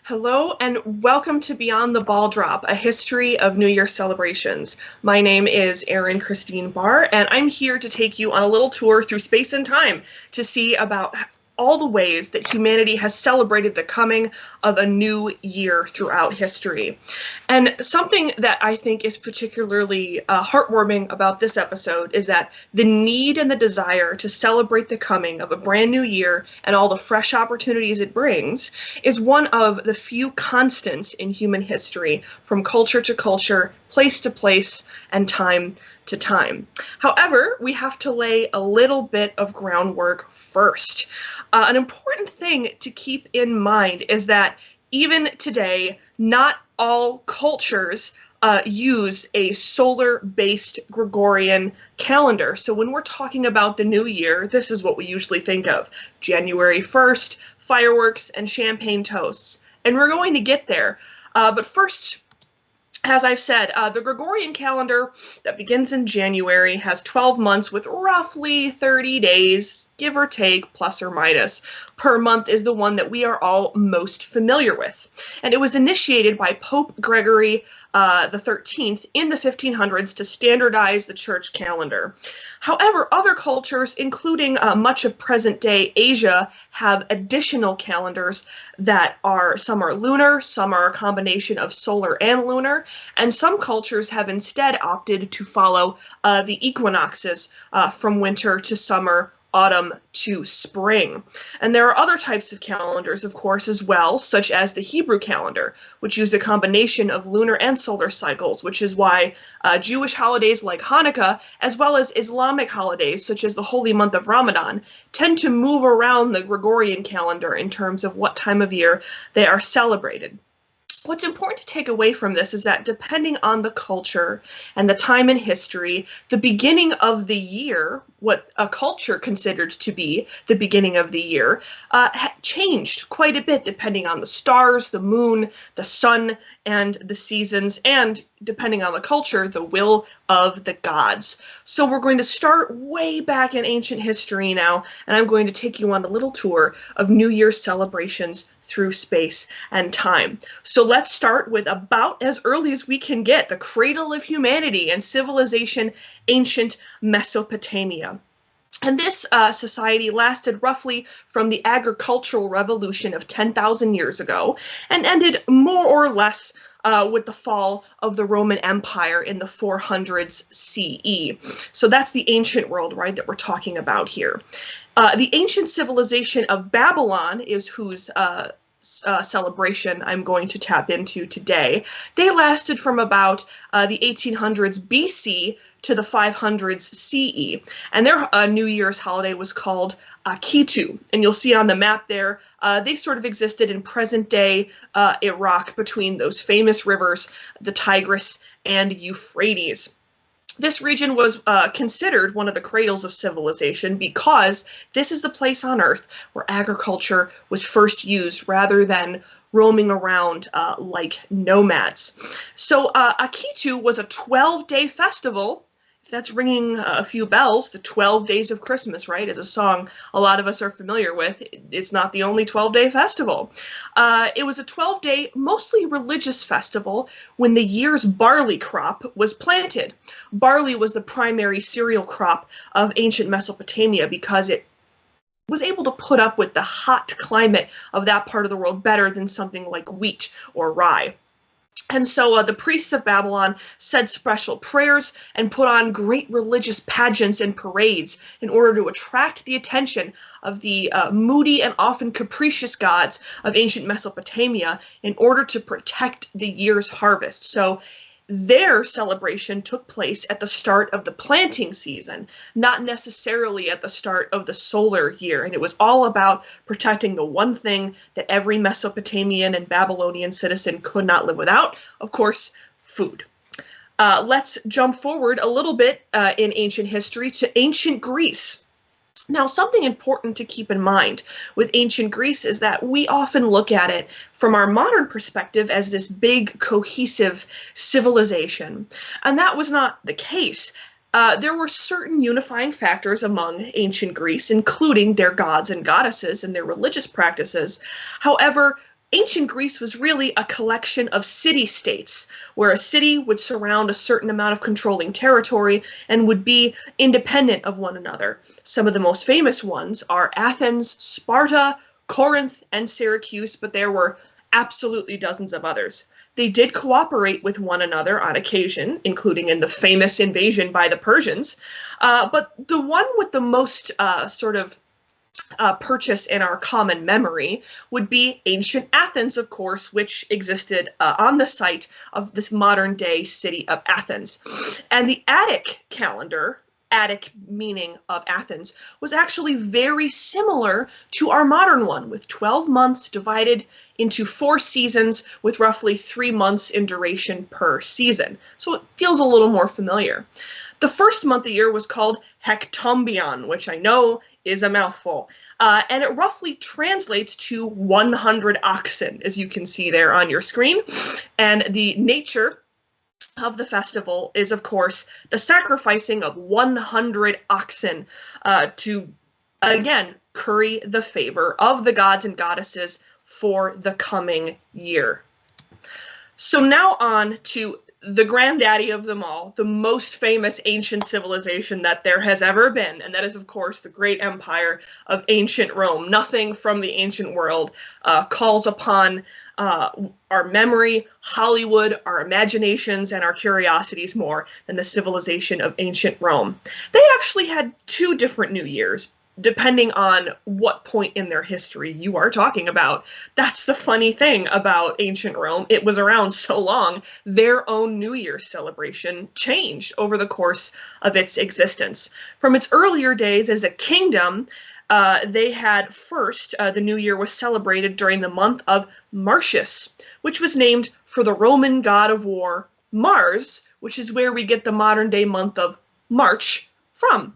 Hello and welcome to Beyond the Ball Drop, a history of New Year celebrations. My name is Erin Christine Barr, and I'm here to take you on a little tour through space and time to see about all the ways that humanity has celebrated the coming of a new year throughout history. And something that I think is particularly heartwarming about this episode is that the need and the desire to celebrate the coming of a brand new year and all the fresh opportunities it brings is one of the few constants in human history, from culture to culture, place to place, and time to time. However, we have to lay a little bit of groundwork first. An important thing to keep in mind is that even today, not all cultures use a solar-based Gregorian calendar. So when we're talking about the new year, this is what we usually think of: January 1st, fireworks and champagne toasts. And we're going to get there. But first, as I've said, the Gregorian calendar that begins in January has 12 months with roughly 30 days, give or take, plus or minus, per month is the one that we are all most familiar with. And it was initiated by Pope Gregory the 13th in the 1500s to standardize the church calendar. However, other cultures, including much of present-day Asia, have additional calendars that some are lunar, some are a combination of solar and lunar, and some cultures have instead opted to follow the equinoxes from winter to summer, autumn to spring. And there are other types of calendars, of course, as well, such as the Hebrew calendar, which use a combination of lunar and solar cycles, which is why Jewish holidays like Hanukkah, as well as Islamic holidays, such as the holy month of Ramadan, tend to move around the Gregorian calendar in terms of what time of year they are celebrated. What's important to take away from this is that depending on the culture and the time in history, the beginning of the year, what a culture considered to be the beginning of the year, changed quite a bit depending on the stars, the moon, the sun, and the seasons, and depending on the culture, the will of the gods. So we're going to start way back in ancient history now, and I'm going to take you on a little tour of New Year's celebrations through space and time. So let's start with about as early as we can get, the cradle of humanity and civilization, ancient Mesopotamia. And this society lasted roughly from the agricultural revolution of 10,000 years ago and ended more or less with the fall of the Roman Empire in the 400s CE. So that's the ancient world, right, that we're talking about here. The ancient civilization of Babylon is whose celebration I'm going to tap into today. They lasted from about the 1800s BC to the 500s CE, and their New Year's holiday was called Akitu. And you'll see on the map there, they sort of existed in present-day Iraq between those famous rivers, the Tigris and Euphrates. This region was considered one of the cradles of civilization because this is the place on Earth where agriculture was first used rather than roaming around like nomads. So Akitu was a 12-day festival. If that's ringing a few bells, the 12 Days of Christmas, right, is a song a lot of us are familiar with. It's not the only 12-day festival. It was a 12-day, mostly religious festival when the year's barley crop was planted. Barley was the primary cereal crop of ancient Mesopotamia because it was able to put up with the hot climate of that part of the world better than something like wheat or rye. And so the priests of Babylon said special prayers and put on great religious pageants and parades in order to attract the attention of the moody and often capricious gods of ancient Mesopotamia in order to protect the year's harvest. So their celebration took place at the start of the planting season, not necessarily at the start of the solar year. And it was all about protecting the one thing that every Mesopotamian and Babylonian citizen could not live without, of course, food. Let's jump forward a little bit in ancient history to ancient Greece. Now, something important to keep in mind with ancient Greece is that we often look at it from our modern perspective as this big, cohesive civilization. And that was not the case. There were certain unifying factors among ancient Greece, including their gods and goddesses and their religious practices. However, ancient Greece was really a collection of city-states, where a city would surround a certain amount of controlling territory and would be independent of one another. Some of the most famous ones are Athens, Sparta, Corinth, and Syracuse, but there were absolutely dozens of others. They did cooperate with one another on occasion, including in the famous invasion by the Persians, but the one with the most purchase in our common memory would be ancient Athens, of course, which existed on the site of this modern-day city of Athens. And the Attic calendar, Attic meaning of Athens, was actually very similar to our modern one, with 12 months divided into 4 seasons with roughly 3 months in duration per season. So it feels a little more familiar. The first month of the year was called Hectombion, which I know is a mouthful, and it roughly translates to 100 oxen, as you can see there on your screen. And the nature of the festival is, of course, the sacrificing of 100 oxen to, again, curry the favor of the gods and goddesses for the coming year. So now on to the granddaddy of them all, the most famous ancient civilization that there has ever been, and that is, of course, the great empire of ancient Rome. Nothing from the ancient world calls upon our memory, Hollywood, our imaginations, and our curiosities more than the civilization of ancient Rome. They actually had 2 different New Years, depending on what point in their history you are talking about. That's the funny thing about ancient Rome. It was around so long, their own New Year's celebration changed over the course of its existence. From its earlier days as a kingdom, they had first, the New Year was celebrated during the month of Martius, which was named for the Roman god of war, Mars, which is where we get the modern-day month of March from.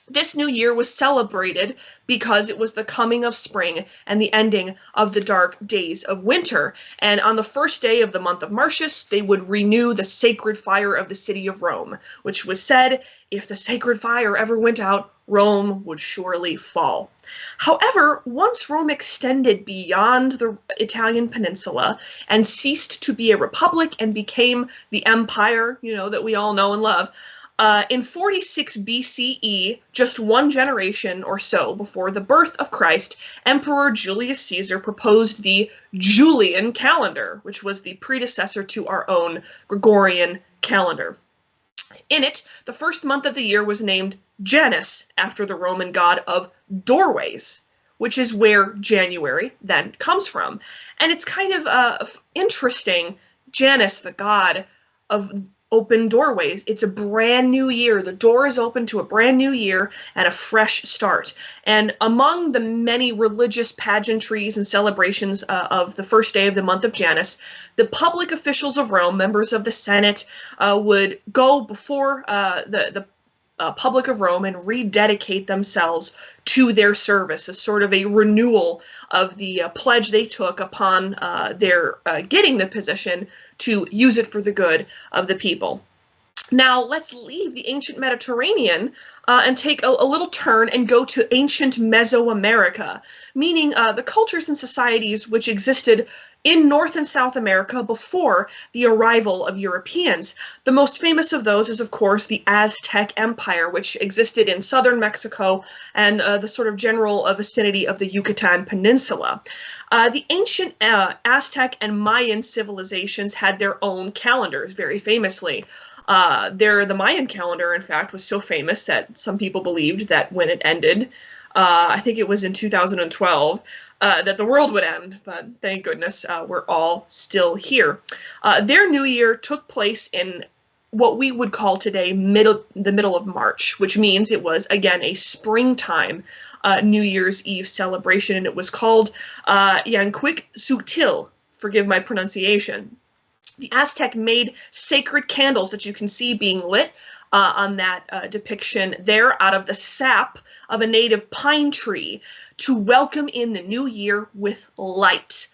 This new year was celebrated because it was the coming of spring and the ending of the dark days of winter. And on the first day of the month of Martius, they would renew the sacred fire of the city of Rome, which was said, if the sacred fire ever went out, Rome would surely fall. However, once Rome extended beyond the Italian peninsula and ceased to be a republic and became the empire, that we all know and love, in 46 BCE, just 1 generation or so before the birth of Christ, Emperor Julius Caesar proposed the Julian calendar, which was the predecessor to our own Gregorian calendar. In it, the first month of the year was named Janus, after the Roman god of doorways, which is where January then comes from. And it's kind of interesting, Janus, the god of open doorways. It's a brand new year. The door is open to a brand new year and a fresh start. And among the many religious pageantries and celebrations of the first day of the month of Janus, the public officials of Rome, members of the Senate, would go before the public of Rome and rededicate themselves to their service as sort of a renewal of the pledge they took upon their getting the position to use it for the good of the people. Now let's leave the ancient Mediterranean and take a little turn and go to ancient Mesoamerica, meaning the cultures and societies which existed in North and South America before the arrival of Europeans. The most famous of those is, of course, the Aztec Empire, which existed in southern Mexico and the sort of general vicinity of the Yucatan Peninsula. The ancient Aztec and Mayan civilizations had their own calendars, very famously. The Mayan calendar, in fact, was so famous that some people believed that when it ended, I think it was in 2012, that the world would end, but thank goodness we're all still here. Their new year took place in what we would call today the middle of March, which means it was, again, a springtime New Year's Eve celebration, and it was called Yanquic Sutil, forgive my pronunciation. The Aztec made sacred candles that you can see being lit on that depiction there out of the sap of a native pine tree to welcome in the new year with light.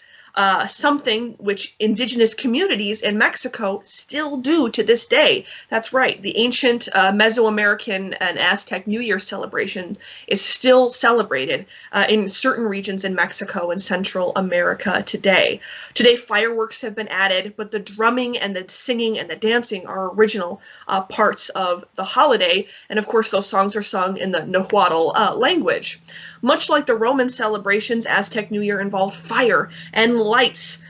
something which indigenous communities in Mexico still do to this day. That's right, the ancient Mesoamerican and Aztec New Year celebration is still celebrated in certain regions in Mexico and Central America today. Today, fireworks have been added, but the drumming and the singing and the dancing are original parts of the holiday, and of course those songs are sung in the Nahuatl language. Much like the Roman celebrations, Aztec New Year involved fire and lights,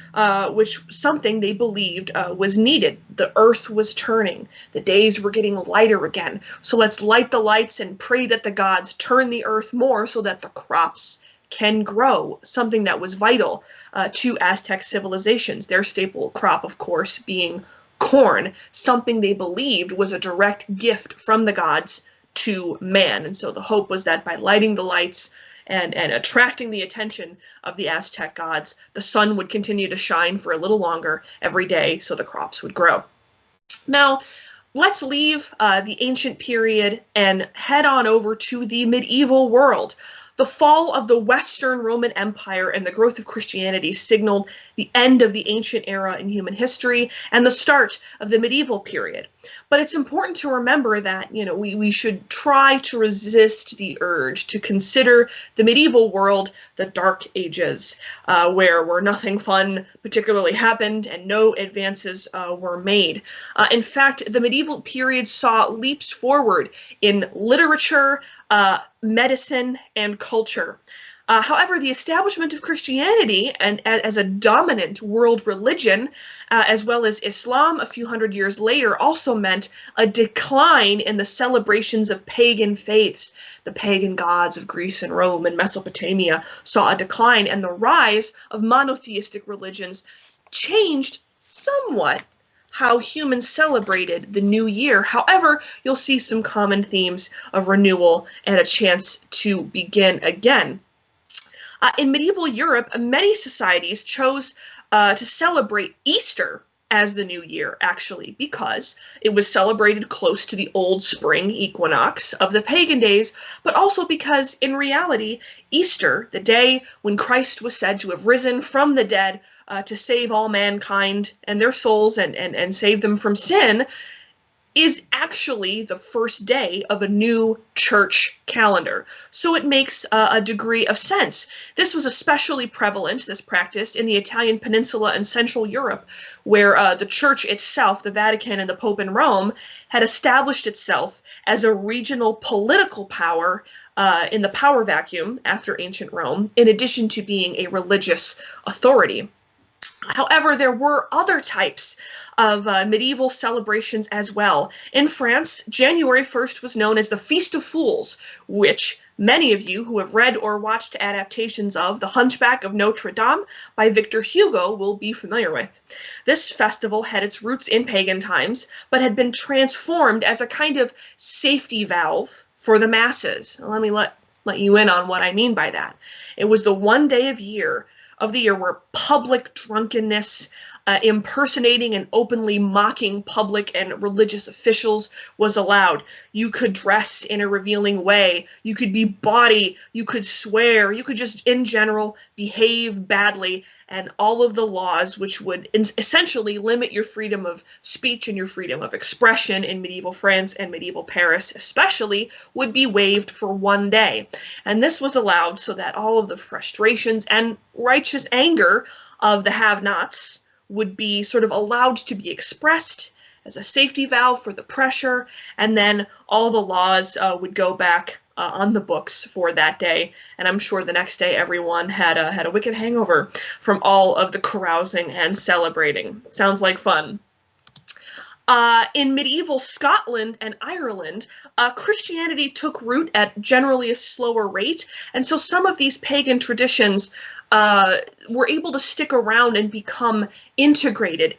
which something they believed was needed. The earth was turning. The days were getting lighter again. So let's light the lights and pray that the gods turn the earth more so that the crops can grow, something that was vital to Aztec civilizations. Their staple crop, of course, being corn, something they believed was a direct gift from the gods to man. And so the hope was that by lighting the lights and attracting the attention of the Aztec gods, the sun would continue to shine for a little longer every day so the crops would grow. Now, let's leave the ancient period and head on over to the medieval world. The fall of the Western Roman Empire and the growth of Christianity signaled the end of the ancient era in human history and the start of the medieval period. But it's important to remember that, we should try to resist the urge to consider the medieval world the Dark Ages, where nothing fun particularly happened and no advances were made. In fact, the medieval period saw leaps forward in literature, medicine, and culture. However, the establishment of Christianity and as a dominant world religion, as well as Islam a few hundred years later, also meant a decline in the celebrations of pagan faiths. The pagan gods of Greece and Rome and Mesopotamia saw a decline, and the rise of monotheistic religions changed somewhat how humans celebrated the new year. However, you'll see some common themes of renewal and a chance to begin again. In medieval Europe, many societies chose to celebrate Easter as the new year, actually, because it was celebrated close to the old spring equinox of the pagan days, but also because, in reality, Easter, the day when Christ was said to have risen from the dead to save all mankind and their souls and save them from sin, is actually the first day of a new church calendar. So it makes a degree of sense. This was especially prevalent, this practice, in the Italian peninsula and Central Europe, where the church itself, the Vatican and the Pope in Rome, had established itself as a regional political power in the power vacuum after ancient Rome, in addition to being a religious authority. However, there were other types of medieval celebrations as well. In France, January 1st was known as the Feast of Fools, which many of you who have read or watched adaptations of The Hunchback of Notre Dame by Victor Hugo will be familiar with. This festival had its roots in pagan times, but had been transformed as a kind of safety valve for the masses. Let me let you in on what I mean by that. It was the one day of the year where public drunkenness, impersonating and openly mocking public and religious officials was allowed. You could dress in a revealing way, you could be bawdy, you could swear, you could just in general behave badly, and all of the laws which would essentially limit your freedom of speech and your freedom of expression in medieval France and medieval Paris especially would be waived for one day. And this was allowed so that all of the frustrations and righteous anger of the have-nots would be sort of allowed to be expressed as a safety valve for the pressure, and then all the laws would go back on the books for that day. And I'm sure the next day everyone had a wicked hangover from all of the carousing and celebrating. Sounds like fun. In medieval Scotland and Ireland, Christianity took root at generally a slower rate, and so some of these pagan traditions were able to stick around and become integrated,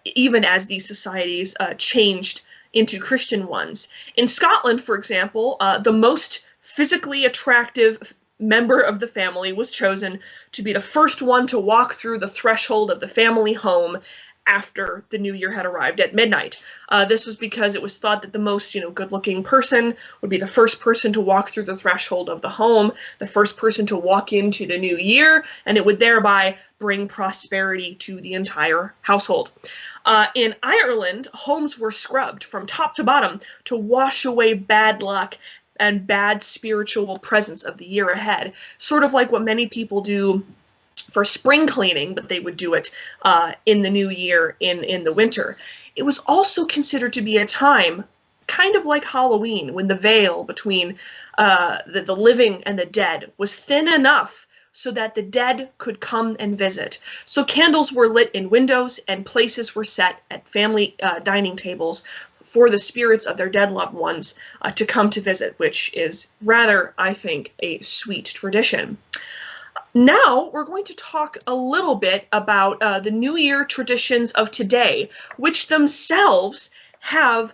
even as these societies changed into Christian ones. In Scotland, for example, the most physically attractive member of the family was chosen to be the first one to walk through the threshold of the family home after the new year had arrived at midnight. This was because it was thought that the most, good-looking person would be the first person to walk through the threshold of the home, the first person to walk into the new year, and it would thereby bring prosperity to the entire household. In Ireland, homes were scrubbed from top to bottom to wash away bad luck and bad spiritual presence of the year ahead, sort of like what many people do for spring cleaning, but they would do it in the new year in the winter. It was also considered to be a time, kind of like Halloween, when the veil between the living and the dead was thin enough so that the dead could come and visit. So candles were lit in windows and places were set at family dining tables for the spirits of their dead loved ones to come to visit, which is rather, I think, a sweet tradition. Now we're going to talk a little bit about the New Year traditions of today, which themselves have,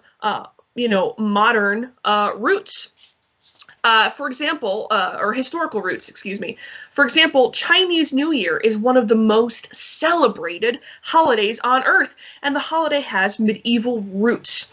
modern roots. For example, or historical roots, excuse me. For example, Chinese New Year is one of the most celebrated holidays on Earth, and the holiday has medieval roots.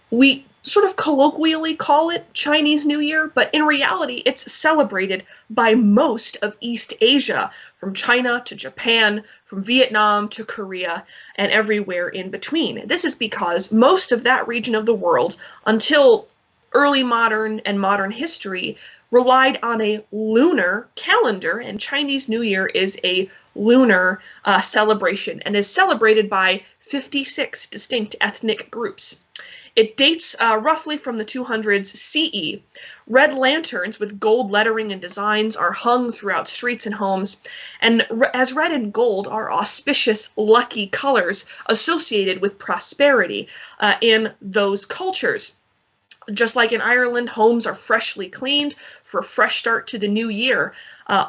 We sort of colloquially call it Chinese New Year, but in reality, it's celebrated by most of East Asia, from China to Japan, from Vietnam to Korea, and everywhere in between. This is because most of that region of the world, until early modern and modern history, relied on a lunar calendar, and Chinese New Year is a lunar celebration and is celebrated by 56 distinct ethnic groups. It dates roughly from the 200s CE. Red lanterns with gold lettering and designs are hung throughout streets and homes, and as red and gold are auspicious, lucky colors associated with prosperity in those cultures. Just like in Ireland, homes are freshly cleaned for a fresh start to the new year.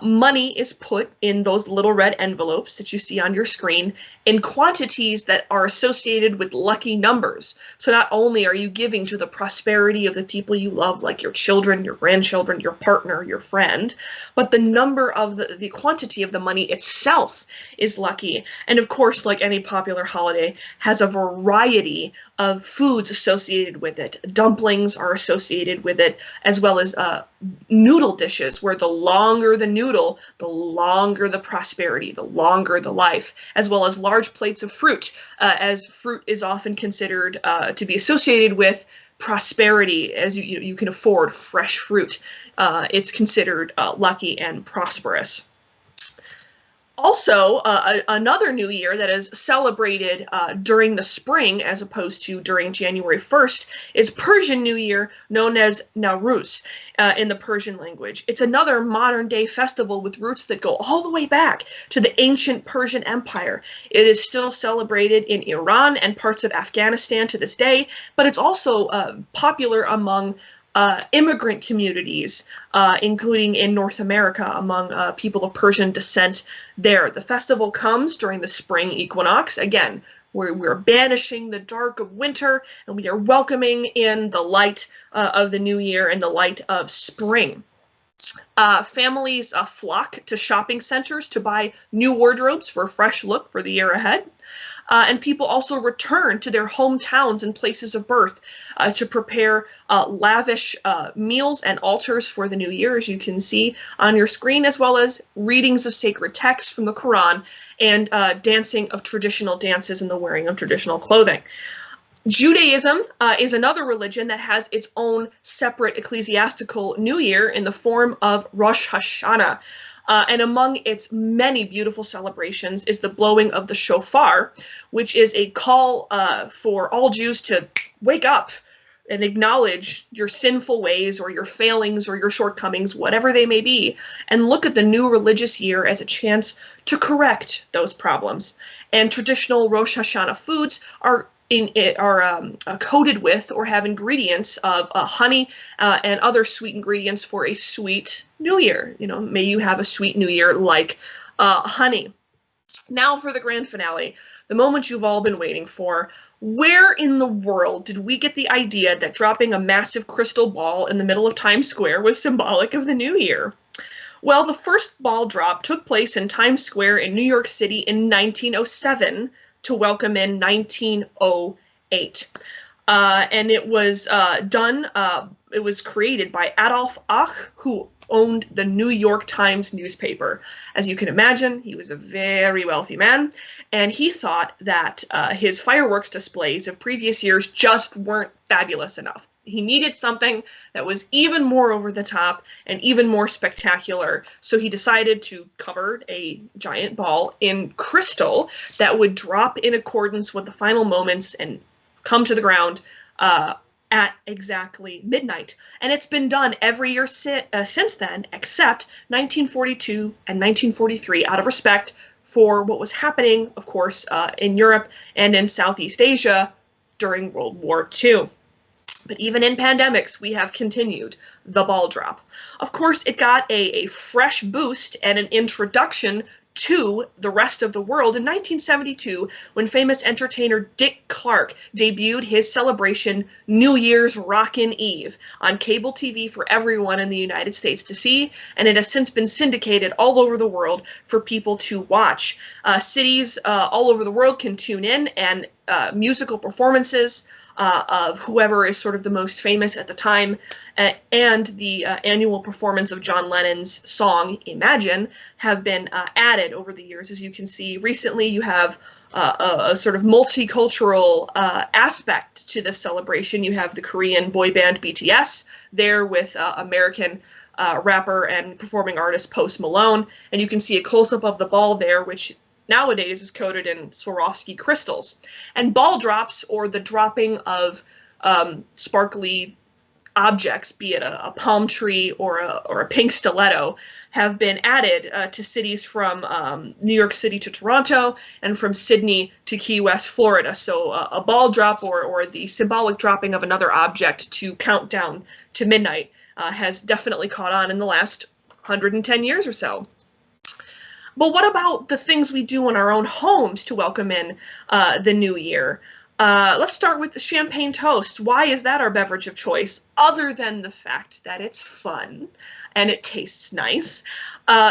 Money is put in those little red envelopes that you see on your screen in quantities that are associated with lucky numbers. So not only are you giving to the prosperity of the people you love, like your children, your grandchildren, your partner, your friend, but the number of the quantity of the money itself is lucky. And of course, like any popular holiday, has a variety of foods associated with it. Dumplings are associated with it, as well as noodle dishes, where the longer the noodle, the longer the prosperity, the longer the life, as well as large plates of fruit, as fruit is often considered to be associated with prosperity, as you can afford fresh fruit. It's considered lucky and prosperous. Also, another new year that is celebrated during the spring as opposed to during January 1st is Persian New Year, known as Nowruz in the Persian language. It's another modern-day festival with roots that go all the way back to the ancient Persian Empire. It is still celebrated in Iran and parts of Afghanistan to this day, but it's also popular among immigrant communities, including in North America among people of Persian descent there. The festival comes during the spring equinox. Again, we're banishing the dark of winter, and we are welcoming in the light of the new year and the light of spring. Families flock to shopping centers to buy new wardrobes for a fresh look for the year ahead. And people also return to their hometowns and places of birth to prepare lavish meals and altars for the new year, as you can see on your screen, as well as readings of sacred texts from the Quran and dancing of traditional dances and the wearing of traditional clothing. Judaism is another religion that has its own separate ecclesiastical new year in the form of Rosh Hashanah. And among its many beautiful celebrations is the blowing of the shofar, which is a call for all Jews to wake up and acknowledge your sinful ways or your failings or your shortcomings, whatever they may be, and look at the new religious year as a chance to correct those problems. And traditional Rosh Hashanah foods are coated with or have ingredients of honey and other sweet ingredients for a sweet new year. May you have a sweet new year like honey. Now for the grand finale, the moment you've all been waiting for. Where in the world did we get the idea that dropping a massive crystal ball in the middle of Times Square was symbolic of the new year? Well, the first ball drop took place in Times Square in New York City in 1907. to welcome in 1908. And it was it was created by Adolf Ach, who owned the New York Times newspaper. As you can imagine, he was a very wealthy man, and he thought that his fireworks displays of previous years just weren't fabulous enough. He needed something that was even more over the top and even more spectacular, so he decided to cover a giant ball in crystal that would drop in accordance with the final moments and come to the ground at exactly midnight. And it's been done every year since then, except 1942 and 1943, out of respect for what was happening, of course, in Europe and in Southeast Asia during World War II. But even in pandemics, we have continued the ball drop. Of course, it got a fresh boost and an introduction to the rest of the world in 1972, when famous entertainer Dick Clark debuted his celebration New Year's Rockin' Eve on cable TV for everyone in the United States to see, and it has since been syndicated all over the world for people to watch. Cities all over the world can tune in, and musical performances of whoever is sort of the most famous at the time, and the annual performance of John Lennon's song Imagine have been added over the years. As you can see, recently you have a sort of multicultural aspect to this celebration. You have the Korean boy band BTS there with American rapper and performing artist Post Malone, and you can see a close-up of the ball there, which nowadays is coated in Swarovski crystals. And ball drops, or the dropping of sparkly objects, be it a palm tree or a pink stiletto, have been added to cities from New York City to Toronto and from Sydney to Key West, Florida. So a ball drop, or the symbolic dropping of another object to count down to midnight, has definitely caught on in the last 110 years or so. But what about the things we do in our own homes to welcome in the new year? Let's start with the champagne toast. Why is that our beverage of choice, other than the fact that it's fun and it tastes nice?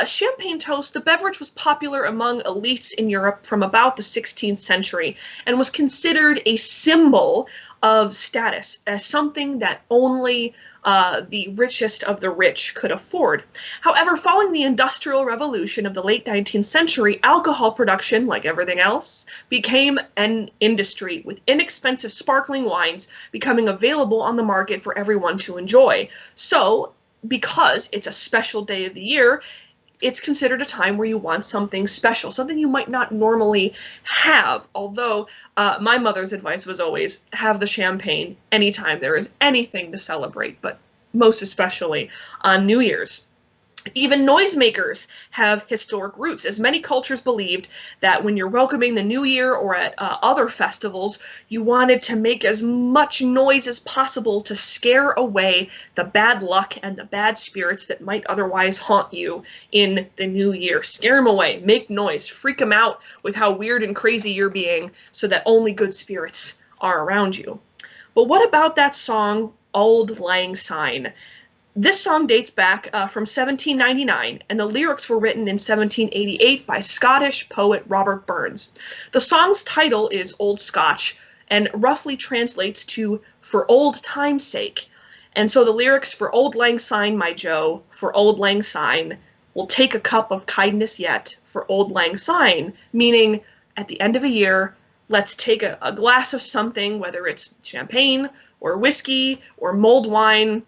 Champagne toast, the beverage was popular among elites in Europe from about the 16th century and was considered a symbol of status, as something that only the richest of the rich could afford. However, following the Industrial Revolution of the late 19th century, alcohol production, like everything else, became an industry, with inexpensive sparkling wines becoming available on the market for everyone to enjoy. So, because it's a special day of the year, it's considered a time where you want something special, something you might not normally have. Although my mother's advice was always have the champagne anytime there is anything to celebrate, but most especially on New Year's. Even noisemakers have historic roots, as many cultures believed that when you're welcoming the new year or at other festivals, you wanted to make as much noise as possible to scare away the bad luck and the bad spirits that might otherwise haunt you in the new year. Scare them away, make noise, freak them out with how weird and crazy you're being, so that only good spirits are around you. But what about that song, Auld Lang Syne? This song dates back from 1799, and the lyrics were written in 1788 by Scottish poet Robert Burns. The song's title is Old Scotch, and roughly translates to "for old time's sake." And so the lyrics, "For Auld Lang Syne, my Joe, for Auld Lang Syne, we'll take a cup of kindness yet, for Auld Lang Syne," meaning at the end of a year, let's take a glass of something, whether it's champagne or whiskey or mulled wine,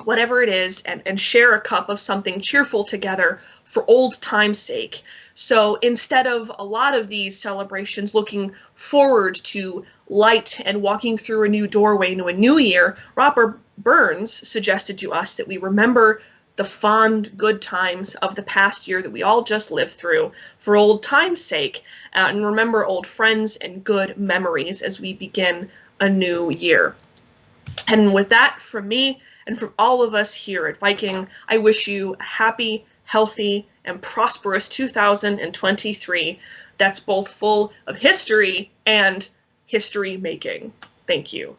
whatever it is, and share a cup of something cheerful together for old time's sake. So instead of a lot of these celebrations looking forward to light and walking through a new doorway into a new year, Robert Burns suggested to us that we remember the fond, good times of the past year that we all just lived through for old time's sake, and remember old friends and good memories as we begin a new year. And with that, from me, and from all of us here at Viking, I wish you a happy, healthy, and prosperous 2023 that's both full of history and history making. Thank you.